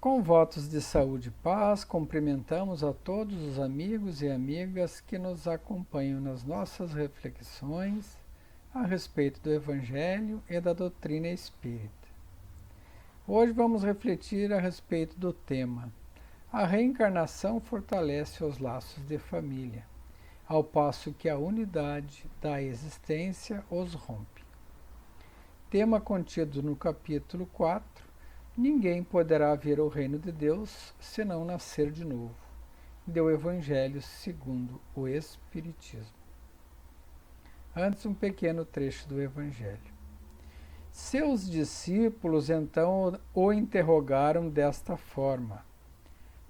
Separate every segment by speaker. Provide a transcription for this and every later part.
Speaker 1: Com votos de saúde e paz, cumprimentamos a todos os amigos e amigas que nos acompanham nas nossas reflexões a respeito do Evangelho e da doutrina espírita. Hoje vamos refletir a respeito do tema: a reencarnação fortalece os laços de família, ao passo que a unidade da existência os rompe. Tema contido no capítulo 4. Ninguém poderá ver o reino de Deus se não nascer de novo. Do Evangelho segundo o Espiritismo. Antes, um pequeno trecho do Evangelho. Seus discípulos então o interrogaram desta forma: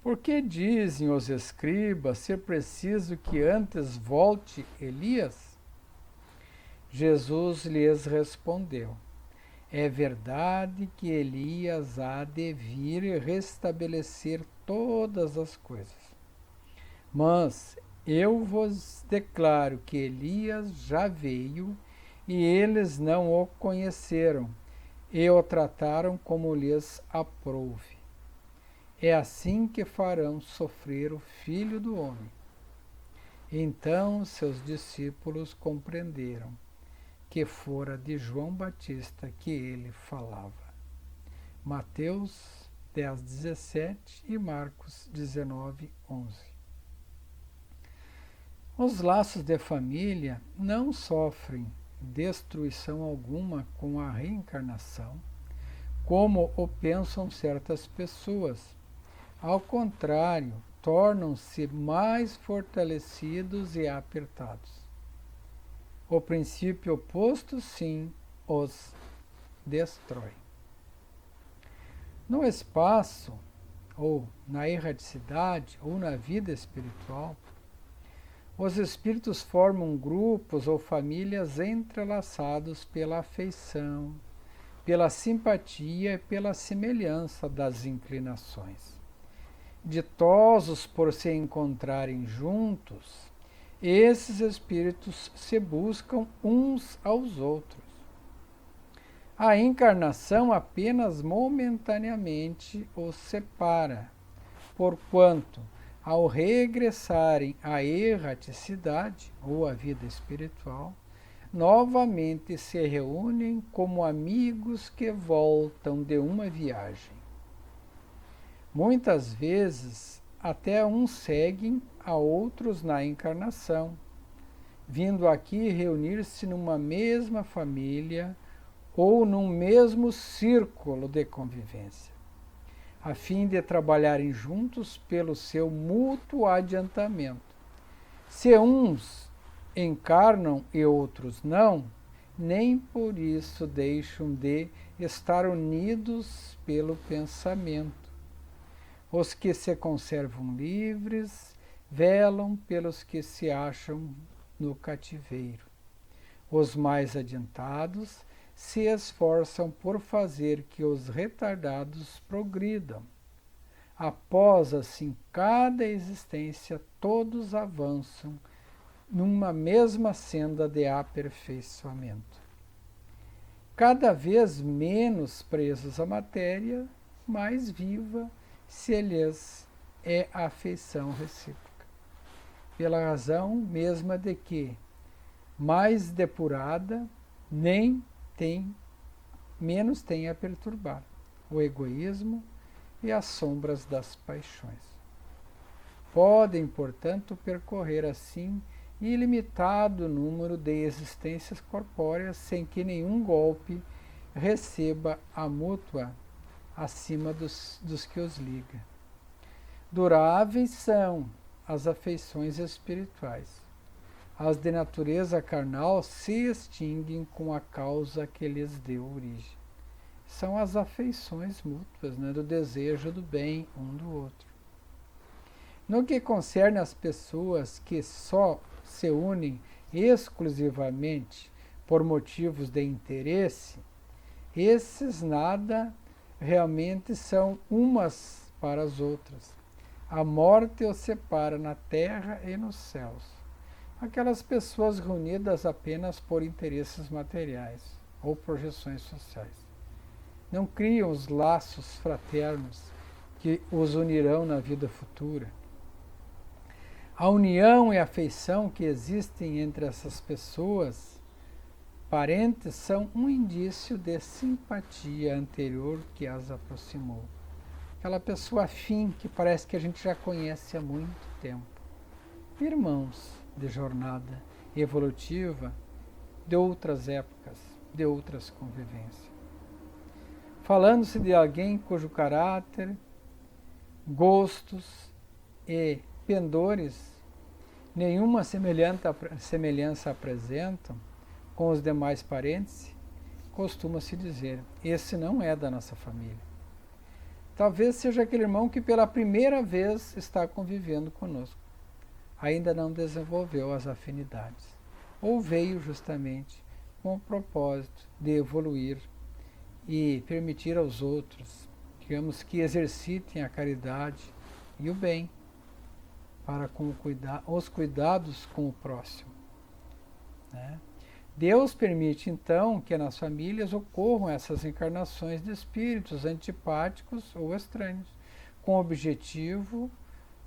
Speaker 1: Por que dizem os escribas ser preciso que antes volte Elias? Jesus lhes respondeu: É verdade que Elias há de vir e restabelecer todas as coisas. Mas eu vos declaro que Elias já veio e eles não o conheceram e o trataram como lhes aprouve. É assim que farão sofrer o Filho do Homem. Então seus discípulos compreenderam que fora de João Batista que ele falava. Mateus 10:17 e Marcos 19:11. Os laços de família não sofrem destruição alguma com a reencarnação, como o pensam certas pessoas. Ao contrário, tornam-se mais fortalecidos e apertados. O princípio oposto, sim, os destrói. No espaço, ou na erraticidade, ou na vida espiritual, os espíritos formam grupos ou famílias entrelaçados pela afeição, pela simpatia e pela semelhança das inclinações. Ditosos por se encontrarem juntos, esses espíritos se buscam uns aos outros. A encarnação apenas momentaneamente os separa, porquanto, ao regressarem à erraticidade ou à vida espiritual, novamente se reúnem como amigos que voltam de uma viagem. Muitas vezes, até uns seguem a outros na encarnação, vindo aqui reunir-se numa mesma família ou num mesmo círculo de convivência, a fim de trabalharem juntos pelo seu mútuo adiantamento. Se uns encarnam e outros não, nem por isso deixam de estar unidos pelo pensamento. Os que se conservam livres velam pelos que se acham no cativeiro. Os mais adiantados se esforçam por fazer que os retardados progridam. Após assim cada existência, todos avançam numa mesma senda de aperfeiçoamento. Cada vez menos presos à matéria, mais viva se lhes é a afeição recíproca, pela razão mesma de que, mais depurada, menos tem a perturbar o egoísmo e as sombras das paixões. Podem, portanto, percorrer assim ilimitado número de existências corpóreas sem que nenhum golpe receba a mútua acima dos que os liga. Duráveis são as afeições espirituais. As de natureza carnal se extinguem com a causa que lhes deu origem. São as afeições mútuas, do desejo do bem um do outro. No que concerne às pessoas que só se unem exclusivamente por motivos de interesse, esses nada realmente são umas para as outras. A morte os separa na terra e nos céus. Aquelas pessoas reunidas apenas por interesses materiais ou projeções sociais. Não criam os laços fraternos que os unirão na vida futura. A união e a afeição que existem entre essas pessoas parentes são um indício de simpatia anterior que as aproximou. Aquela pessoa afim que parece que a gente já conhece há muito tempo. Irmãos de jornada evolutiva de outras épocas, de outras convivências. Falando-se de alguém cujo caráter, gostos e pendores nenhuma semelhança apresentam com os demais parentes, costuma-se dizer: esse não é da nossa família. Talvez seja aquele irmão que pela primeira vez está convivendo conosco. Ainda não desenvolveu as afinidades. Ou veio justamente com o propósito de evoluir e permitir aos outros, digamos, que exercitem a caridade e o bem para com os cuidados com o próximo. Né? Deus permite, então, que nas famílias ocorram essas encarnações de espíritos antipáticos ou estranhos, com o objetivo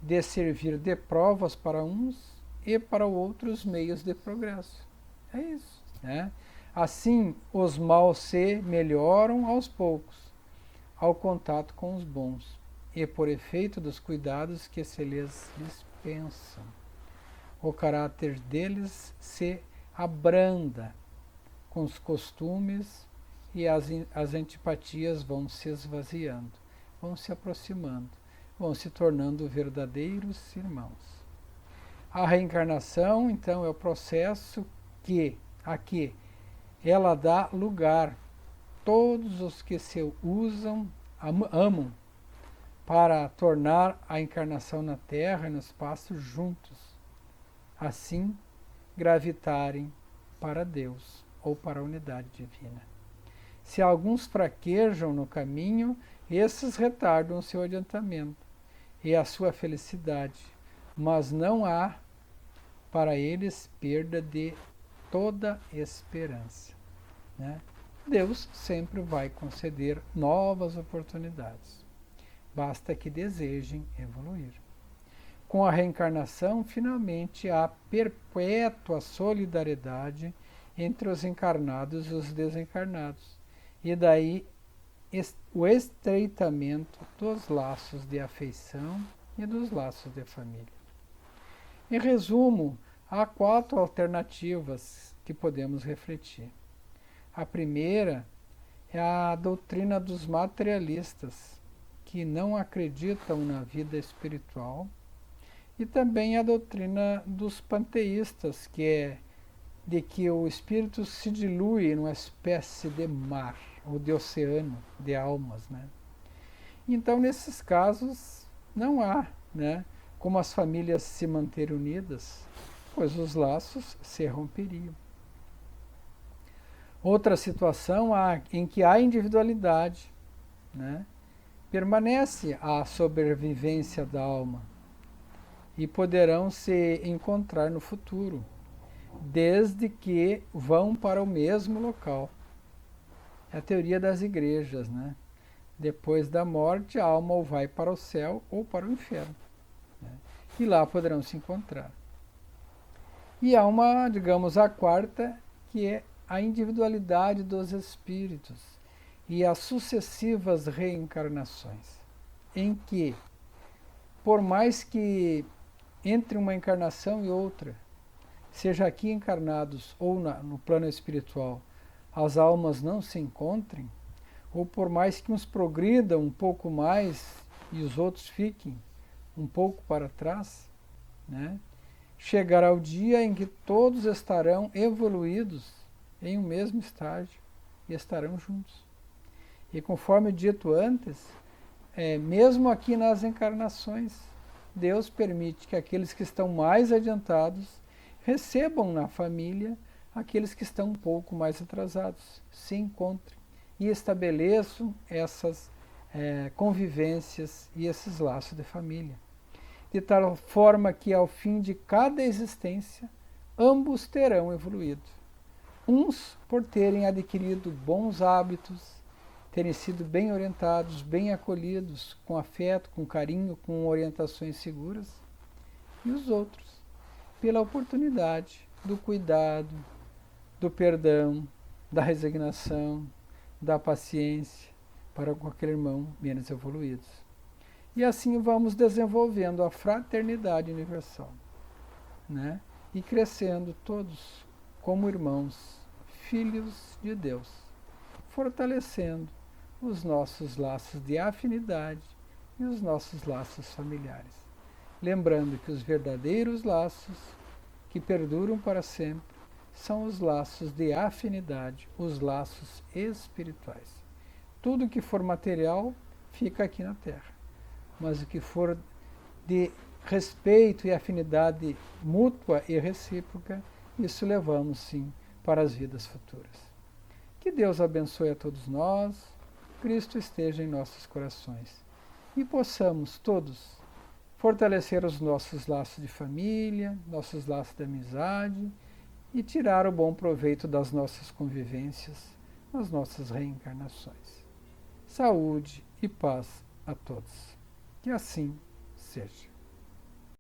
Speaker 1: de servir de provas para uns e para outros meios de progresso. É isso. Né? Assim, os maus se melhoram aos poucos, ao contato com os bons, e por efeito dos cuidados que se lhes dispensam. O caráter deles se abranda com os costumes e as antipatias vão se esvaziando, vão se aproximando, vão se tornando verdadeiros irmãos. A reencarnação, então, é o processo a que ela dá lugar todos os que se amam para tornar a encarnação na Terra e no espaço juntos, assim gravitarem para Deus ou para a unidade divina. Se alguns fraquejam no caminho, esses retardam o seu adiantamento e a sua felicidade, mas não há para eles perda de toda esperança. Né? Deus sempre vai conceder novas oportunidades. Basta que desejem evoluir. Com a reencarnação, finalmente, há perpétua solidariedade entre os encarnados e os desencarnados. E daí o estreitamento dos laços de afeição e dos laços de família. Em resumo, há 4 alternativas que podemos refletir. A primeira é a doutrina dos materialistas, que não acreditam na vida espiritual, e também a doutrina dos panteístas, que é de que o espírito se dilui numa espécie de mar, ou de oceano de almas. Né? Então, nesses casos, não há como as famílias se manterem unidas, pois os laços se romperiam. Outra situação em que há individualidade, permanece a sobrevivência da alma e poderão se encontrar no futuro, desde que vão para o mesmo local. É a teoria das igrejas. Depois da morte, a alma ou vai para o céu ou para o inferno. E lá poderão se encontrar. E há a quarta, que é a individualidade dos espíritos e as sucessivas reencarnações, em que, por mais que entre uma encarnação e outra, seja aqui encarnados ou no plano espiritual, as almas não se encontrem, ou por mais que uns progridam um pouco mais e os outros fiquem um pouco para trás, chegará o dia em que todos estarão evoluídos em um mesmo estágio e estarão juntos. E conforme dito antes, mesmo aqui nas encarnações, Deus permite que aqueles que estão mais adiantados recebam na família aqueles que estão um pouco mais atrasados, se encontrem e estabeleçam essas convivências e esses laços de família. De tal forma que ao fim de cada existência, ambos terão evoluído. Uns por terem adquirido bons hábitos, terem sido bem orientados, bem acolhidos, com afeto, com carinho, com orientações seguras, e os outros, pela oportunidade do cuidado, do perdão, da resignação, da paciência para com aquele irmão menos evoluído. E assim vamos desenvolvendo a fraternidade universal, né? E crescendo todos como irmãos, filhos de Deus, fortalecendo os nossos laços de afinidade e os nossos laços familiares. Lembrando que os verdadeiros laços que perduram para sempre são os laços de afinidade, os laços espirituais. Tudo que for material fica aqui na Terra, mas o que for de respeito e afinidade mútua e recíproca, isso levamos sim para as vidas futuras. Que Deus abençoe a todos nós, Cristo esteja em nossos corações e possamos todos fortalecer os nossos laços de família, nossos laços de amizade e tirar o bom proveito das nossas convivências, nas nossas reencarnações. Saúde e paz a todos. Que assim seja.